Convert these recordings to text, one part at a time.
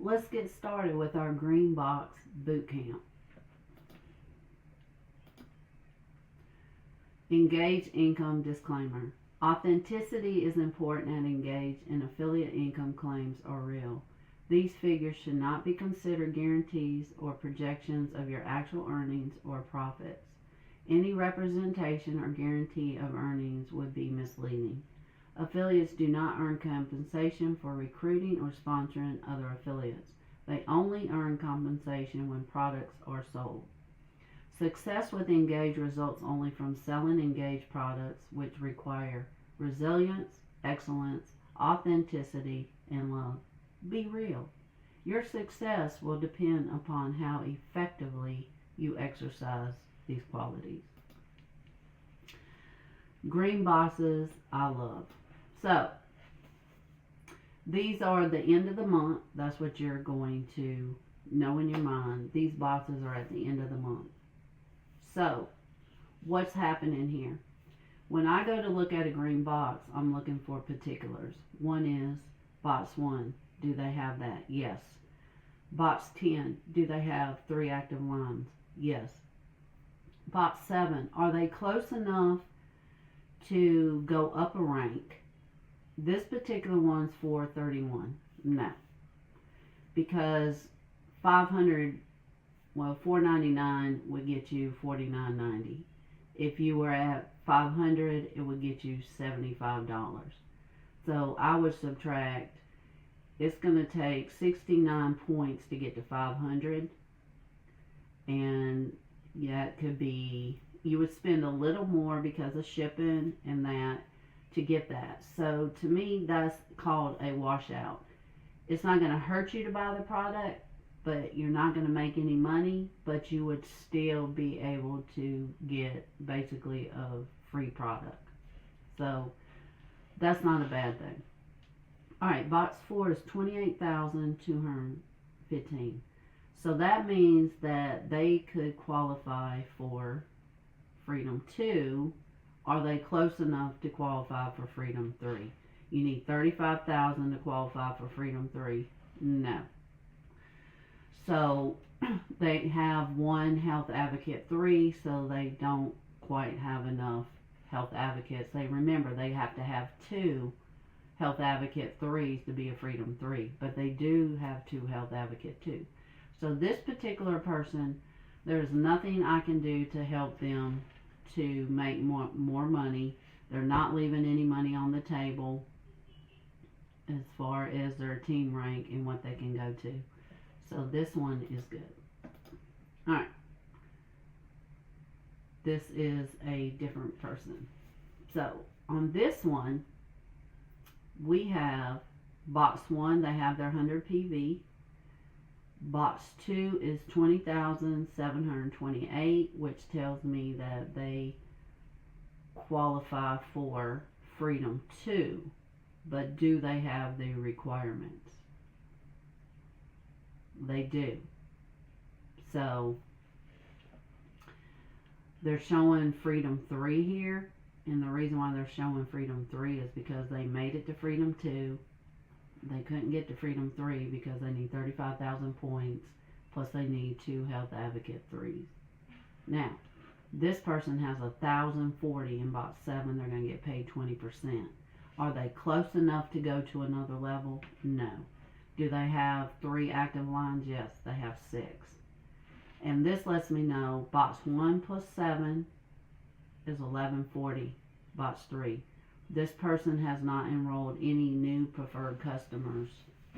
let's get started with our Green Box Boot Camp. Engage income disclaimer. Authenticity is important at Engage, and affiliate income claims are real. These figures should not be considered guarantees or projections of your actual earnings or profits. Any representation or guarantee of earnings would be misleading. Affiliates do not earn compensation for recruiting or sponsoring other affiliates. They only earn compensation when products are sold. Success with Engage results only from selling Engage products, which require resilience, excellence, authenticity, and love. Be real. Your success will depend upon how effectively you exercise these qualities. Green boxes I love. So, these are the end of the month. That's what you're going to know in your mind. These boxes are at the end of the month. So, what's happening here? When I go to look at a green box, I'm looking for particulars. One is box 1. Do they have that? Yes. Box 10. Do they have 3 active lines? Yes. Box 7. Are they close enough to go up a rank? This particular one's 431. No. Because 499 would get you $49.90. If you were at 500, it would get you $75. So I would subtract, it's going to take 69 points to get to 500. And yeah, it could be, you would spend a little more because of shipping and that to get that. So to me, that's called a washout. It's not going to hurt you to buy the product, but you're not going to make any money, but you would still be able to get basically a free product. So that's not a bad thing. All right, box 4 is 28,215. So that means that they could qualify for Freedom 2. Are they close enough to qualify for Freedom 3? You need 35,000 to qualify for Freedom 3. No. So they have 1 Health Advocate 3, so they don't quite have enough Health Advocates. Remember, they have to have 2 Health Advocate 3s to be a Freedom 3, but they do have 2 Health Advocate 2. So this particular person, there's nothing I can do to help them to make more money. They're not leaving any money on the table as far as their team rank and what they can go to. So this one is good. Alright. This is a different person. So on this one, we have box 1, they have their 100 PV. Box 2 is 20,728, which tells me that they qualify for Freedom 2. But do they have the requirements? They do. So they're showing Freedom 3 here. And the reason why they're showing Freedom 3 is because they made it to Freedom 2. They couldn't get to Freedom 3 because they need 35,000 points, plus they need 2 Health Advocate 3s. Now, this person has 1,040 in box 7. They're going to get paid 20%. Are they close enough to go to another level? No. Do they have 3 active lines? Yes, they have 6. And this lets me know box 1 plus 7 is 1140, box 3. This person has not enrolled any new preferred customers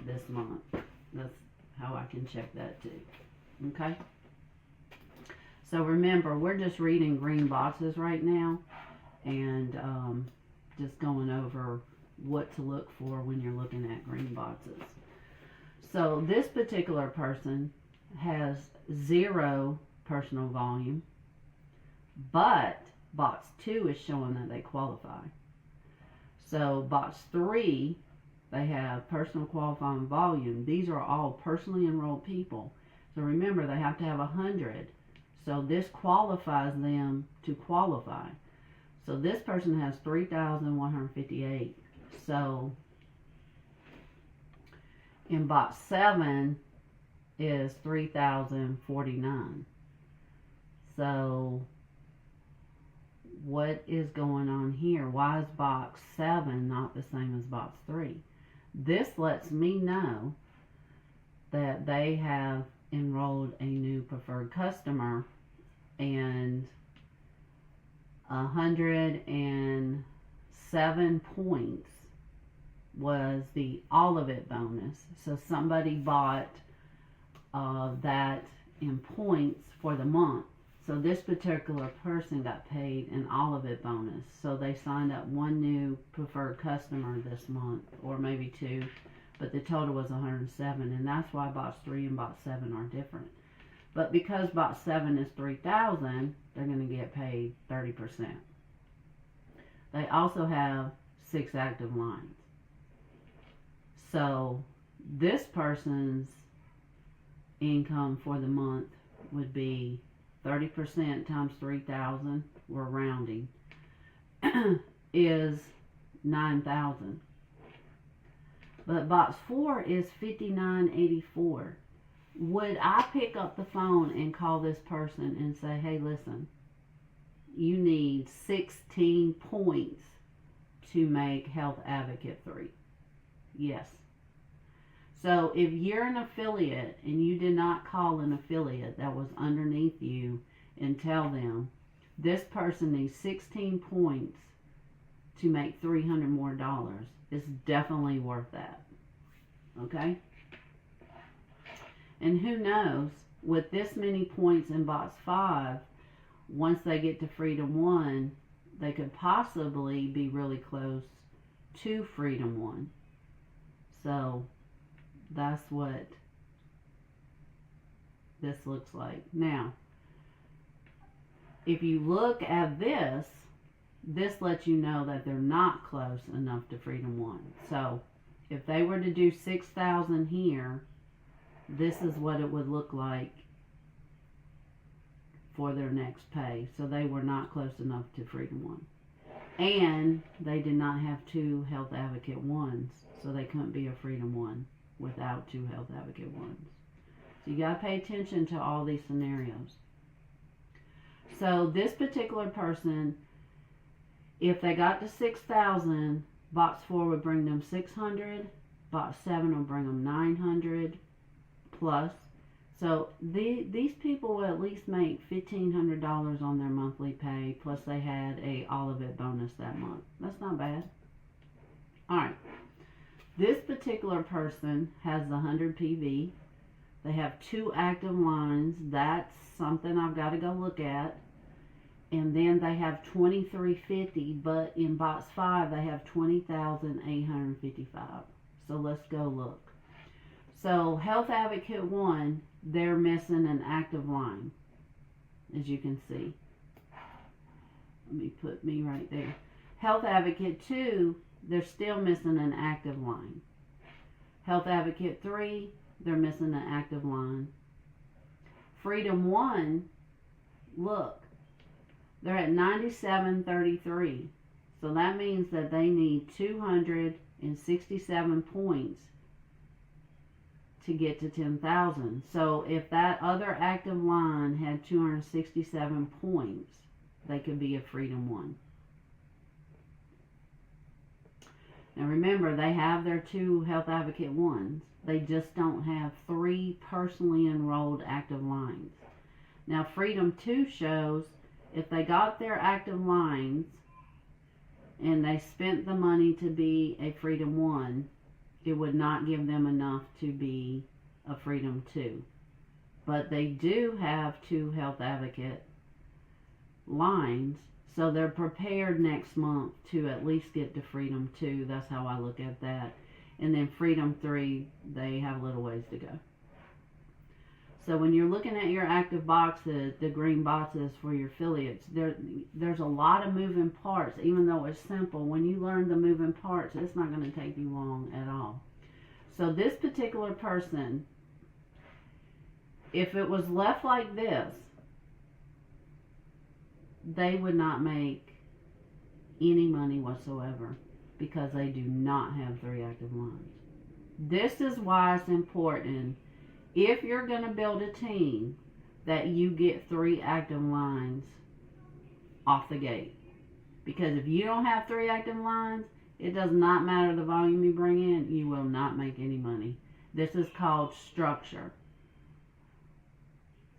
this month. That's how I can check that too. Okay? So remember, we're just reading green boxes right now and just going over what to look for when you're looking at green boxes. So this particular person has 0 personal volume, but box 2 is showing that they qualify. So box 3, they have personal qualifying volume. These are all personally enrolled people. So remember, they have to have 100. So this qualifies them to qualify. So this person has 3,158. So in box 7 is 3,049. So what is going on here? Why is box 7 not the same as box 3? This lets me know that they have enrolled a new preferred customer, and 107 points was the all of it bonus. So somebody bought that in points for the month. So this particular person got paid an all of it bonus. So they signed up one new preferred customer this month, or maybe two, but the total was 107, and that's why box 3 and box 7 are different. But because box 7 is 3,000, they're going to get paid 30%. They also have 6 active lines. So this person's income for the month would be 30% times 3,000, we're rounding, is 9,000. But box 4 is 59.84. Would I pick up the phone and call this person and say, hey, listen, you need 16 points to make Health Advocate 3? Yes. So if you're an affiliate and you did not call an affiliate that was underneath you and tell them this person needs 16 points to make $300 more, it's definitely worth that. Okay? And who knows, with this many points in box 5, once they get to Freedom 1, they could possibly be really close to Freedom 1. So that's what this looks like. Now, if you look at this lets you know that they're not close enough to Freedom 1. So if they were to do 6,000 here, this is what it would look like for their next pay. So they were not close enough to Freedom 1. And they did not have 2 Health Advocate 1s, so they couldn't be a Freedom 1 without 2 Health Advocate 1s. So you got to pay attention to all these scenarios. So this particular person, if they got to 6,000, box 4 would bring them 600, box 7 will bring them 900 plus. So these people will at least make $1,500 on their monthly pay, plus they had a all of it bonus that month. That's not bad. Alright, this particular person has the 100 PV. They have 2 active lines. That's something I've got to go look at. And then they have 2350, but in box 5 they have 20,855. So let's go look. So Health Advocate 1, they're missing an active line, as you can see. Let me put me right there. Health Advocate 2, they're still missing an active line. Health Advocate 3, they're missing an active line. Freedom 1, look, they're at 97.33. So that means that they need 267 points to get to 10,000. So if that other active line had 267 points, they could be a Freedom 1. Now remember, they have their 2 Health Advocate 1s. They just don't have 3 personally enrolled active lines. Now Freedom 2 shows if they got their active lines and they spent the money to be a Freedom 1, it would not give them enough to be a Freedom 2. But they do have 2 Health Advocate lines, so they're prepared next month to at least get to Freedom 2. That's how I look at that. And then Freedom 3, they have a little ways to go. So when you're looking at your active boxes, the green boxes for your affiliates, there's a lot of moving parts. Even though it's simple, when you learn the moving parts, it's not going to take you long at all. So this particular person, if it was left like this, they would not make any money whatsoever because they do not have 3 active lines. This is why it's important, if you're going to build a team, that you get 3 active lines off the gate. Because if you don't have 3 active lines, it does not matter the volume you bring in, you will not make any money. This is called structure.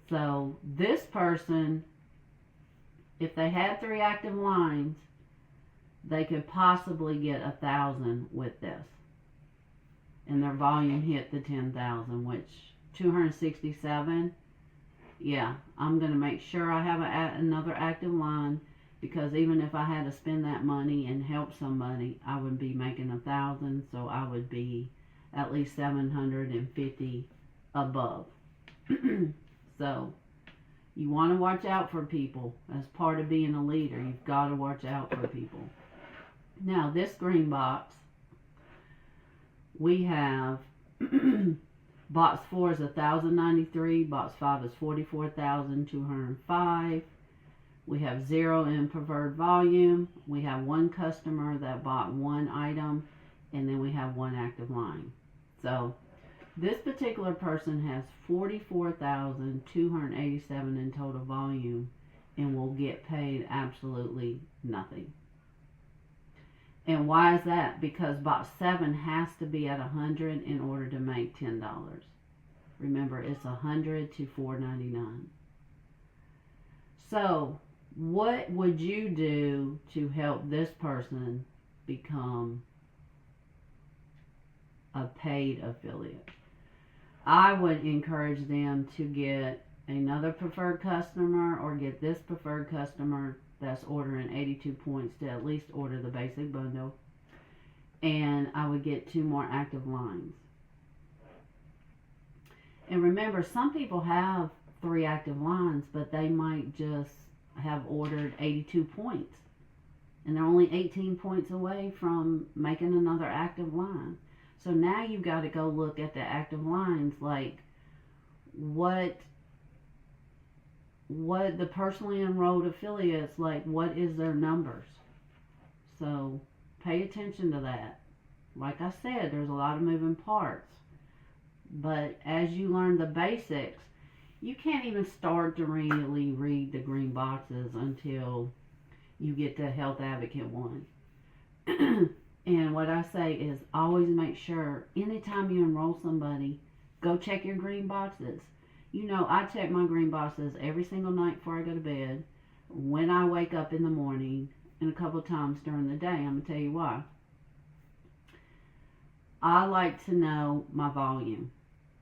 So this person, if they had 3 active lines, they could possibly get 1,000 with this. And their volume hit the 10,000, which 267. Yeah, I'm going to make sure I have another active line, because even if I had to spend that money and help somebody, I would be making 1,000, so I would be at least 750 above. So you want to watch out for people. As part of being a leader, you've got to watch out for people. Now, this green box, we have box 4 is 1,093, box 5 is 44,205. We have 0 in preferred volume. We have 1 customer that bought 1 item, and then we have 1 active line. So this particular person has 44,287 in total volume and will get paid absolutely nothing. And why is that? Because box 7 has to be at 100 in order to make $10. Remember, it's 100 to $4.99. So what would you do to help this person become a paid affiliate? I would encourage them to get another preferred customer, or get this preferred customer that's ordering 82 points to at least order the basic bundle. And I would get 2 more active lines. And remember, some people have 3 active lines, but they might just have ordered 82 points. And they're only 18 points away from making another active line. So now you've got to go look at the active lines, like what the personally enrolled affiliates, like what is their numbers. So pay attention to that. Like I said, there's a lot of moving parts. But as you learn the basics, you can't even start to really read the green boxes until you get to Health Advocate 1. And what I say is always make sure, anytime you enroll somebody, go check your green boxes. You know, I check my green boxes every single night before I go to bed, when I wake up in the morning, and a couple of times during the day. I'm going to tell you why. I like to know my volume.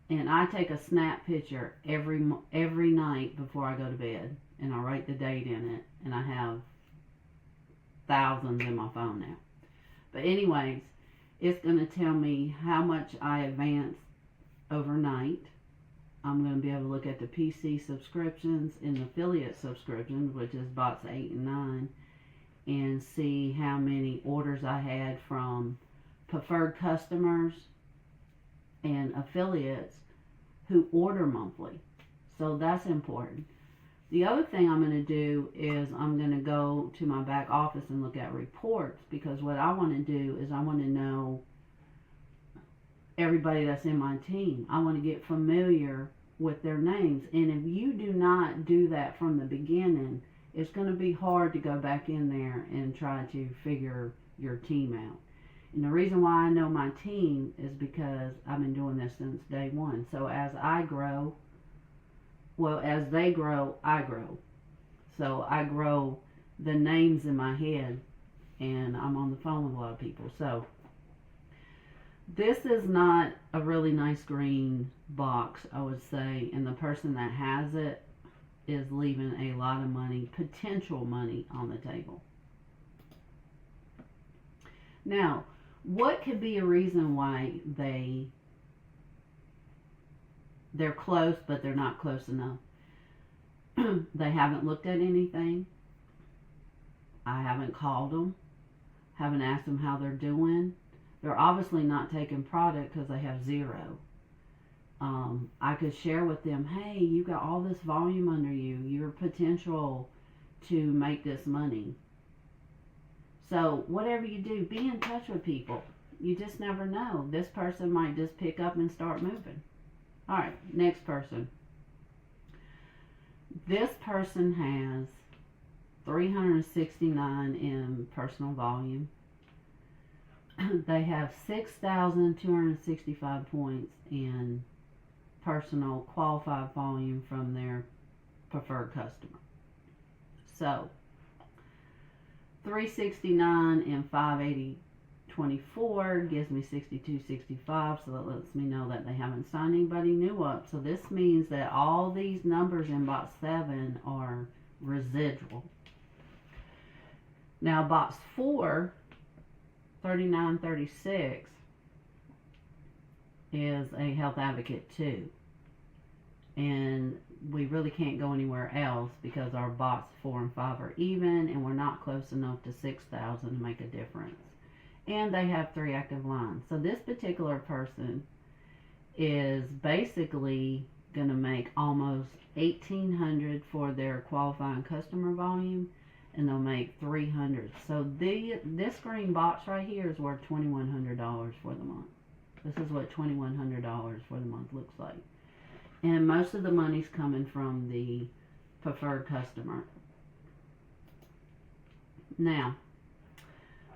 And I take a snap picture every night before I go to bed. And I write the date in it. And I have thousands in my phone now. But anyways, it's going to tell me how much I advanced overnight. I'm going to be able to look at the PC subscriptions and affiliate subscriptions, which is box 8 and 9, and see how many orders I had from preferred customers and affiliates who order monthly. So that's important. The other thing I'm going to do is I'm going to go to my back office and look at reports, because what I want to do is I want to know everybody that's in my team. I want to get familiar with their names. And if you do not do that from the beginning, it's going to be hard to go back in there and try to figure your team out. And the reason why I know my team is because I've been doing this since day 1. So as I grow, as they grow, I grow. So I grow the names in my head, and I'm on the phone with a lot of people. So this is not a really nice green box, I would say, and the person that has it is leaving a lot of money, potential money, on the table. Now, what could be a reason why they're close, but they're not close enough? They haven't looked at anything. I haven't called them. Haven't asked them how they're doing. They're obviously not taking product because they have 0. I could share with them, hey, you got all this volume under you. Your potential to make this money. So whatever you do, be in touch with people. You just never know. This person might just pick up and start moving. All right, next person. This person has 369 in personal volume. They have 6,265 points in personal qualified volume from their preferred customer. So 369 and 580.24 gives me 62.65, so that lets me know that they haven't signed anybody new up. So this means that all these numbers in box 7 are residual. Now box 4, 3936, is a health advocate 2. And we really can't go anywhere else because our box 4 and 5 are even, and we're not close enough to 6,000 to make a difference. And they have 3 active lines. So this particular person is basically going to make almost 1,800 for their qualifying customer volume, and they'll make 300. So this green box right here is worth $2,100 for the month. This is what $2,100 for the month looks like. And most of the money's coming from the preferred customer. Now,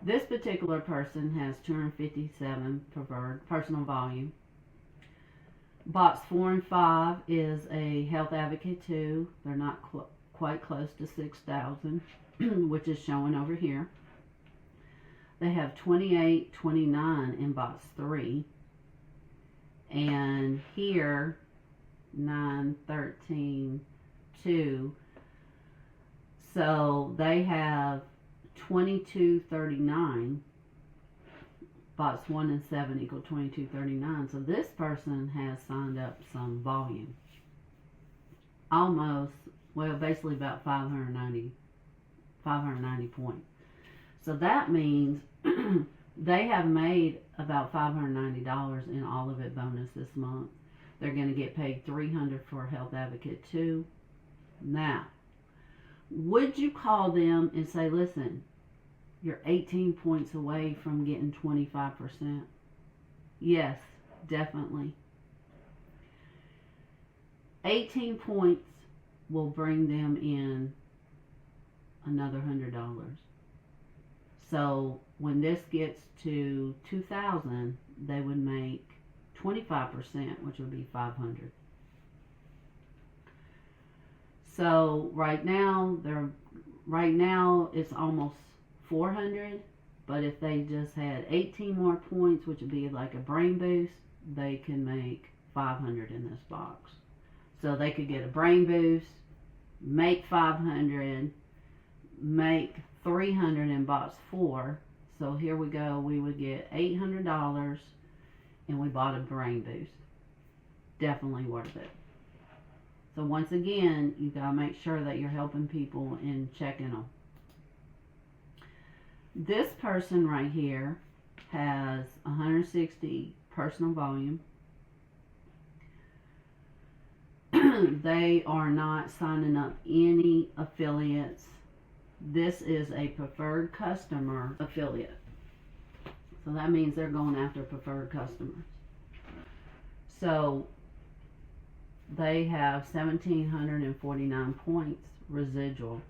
this particular person has 257 preferred personal volume. Box 4 and 5 is a health advocate 2. They're not quite close to 6,000, which is showing over here. They have 28.29 in box 3. And here 9.13.2. So they have 22.39. Box 1 and 7 equal 22.39. So this person has signed up some volume. Almost, well, basically about 590 points. So that means they have made about $590 in all of it bonus this month. They're going to get paid $300 for Health Advocate 2. Now, would you call them and say, listen, you're 18 points away from getting 25%? Yes, definitely. 18 points will bring them in another $100. So when this gets to 2,000, they would make 25%, which would be 500. So right now it's almost 400, but if they just had 18 more points, which would be like a brain boost, they can make 500 in this box. So they could get a brain boost, make 500, make 300 in box 4. So here we go, we would get $800, and we bought a brain boost. Definitely worth it. So once again, you gotta make sure that you're helping people and checking them. This person right here has 160 personal volume. They are not signing up any affiliates. This is a preferred customer affiliate. So that means they're going after preferred customers. So they have 1,749 points residual.